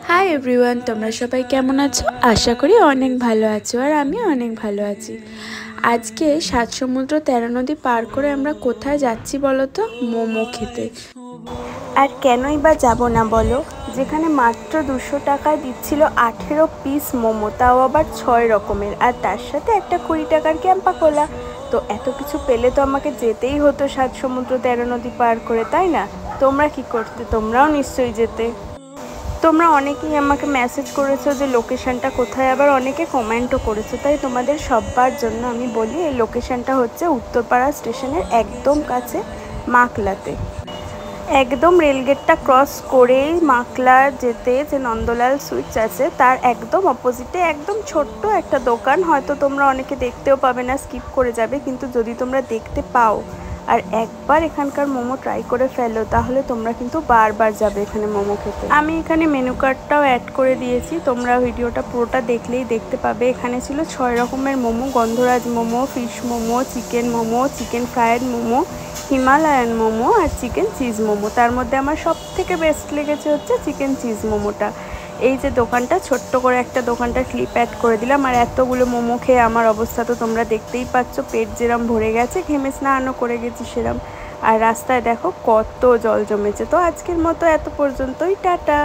Hi everyone, তোমরা সবাই কেমন আছো? আশা করি অনেক ভালো আছো, আর আমি অনেক ভালো আছি। আজকে ৭ সমুদ্র ১৩ নদী পার করে আমরা কোথায় যাচ্ছি বলো তো? মোমো খেতে। আর কেনই বা যাব না বলো, যেখানে মাত্র ২০০ টাকায় দিচ্ছিল ১৮ পিস মোমো, তাও আবার ৬ রকমের, আর তার সাথে একটা ২০ টাকার ক্যাম্পা কোলা। তো এত কিছু পেলে তো আমাকে যেতেই হতো ৭ সমুদ্র ১৩ নদী পার করে, তাই না? তোমরা কি করতে? তোমরাও নিশ্চয়ই যেতে। তোমরা অনেকেই আমাকে মেসেজ করেছো যে লোকেশানটা কোথায়, আবার অনেকে কমেন্টও করেছো, তাই তোমাদের সবার জন্য আমি বলি এই লোকেশানটা হচ্ছে উত্তরপাড়া স্টেশনের একদম কাছে, মাকলাতে। একদম রেলগেটটা ক্রস করেই মাকলা যেতে যে নন্দলাল সুইটস আছে তার একদম অপোজিটে একদম ছোট্ট একটা দোকান, হয়তো তোমরা অনেকে দেখতেও পাবে না, স্কিপ করে যাবে, কিন্তু যদি তোমরা দেখতে পাও আর একবার এখানকার মোমো ট্রাই করে ফেলো তাহলে তোমরা কিন্তু বারবার যাবে এখানে মোমো খেতে। আমি এখানে মেনু কার্ডটাও অ্যাড করে দিয়েছি, তোমরা ভিডিওটা পুরোটা দেখলেই দেখতে পাবে। এখানে ছিল ৬ রকমের momo: gondhoraj momo, fish momo, chicken momo, chicken fried momo, Himalayan momo আর চিকেন চিজ মোমো। তার মধ্যে আমার সব থেকে বেস্ট লেগেছে হচ্ছে চিকেন চিজ মোমোটা। এই যে দোকানটা, ছোট্ট করে একটা দোকানটার ক্লিপ অ্যাড করে দিলাম। আর এতগুলো মোমো খেয়ে আমার অবস্থা তো তোমরা দেখতেই পাচ্ছ, পেট যেরম ভরে গেছে, ঘেমে স্নানও করে গেছি সেরম। আর রাস্তায় দেখো কত জল জমেছে। তো আজকের মতো এত পর্যন্তই, টাটা।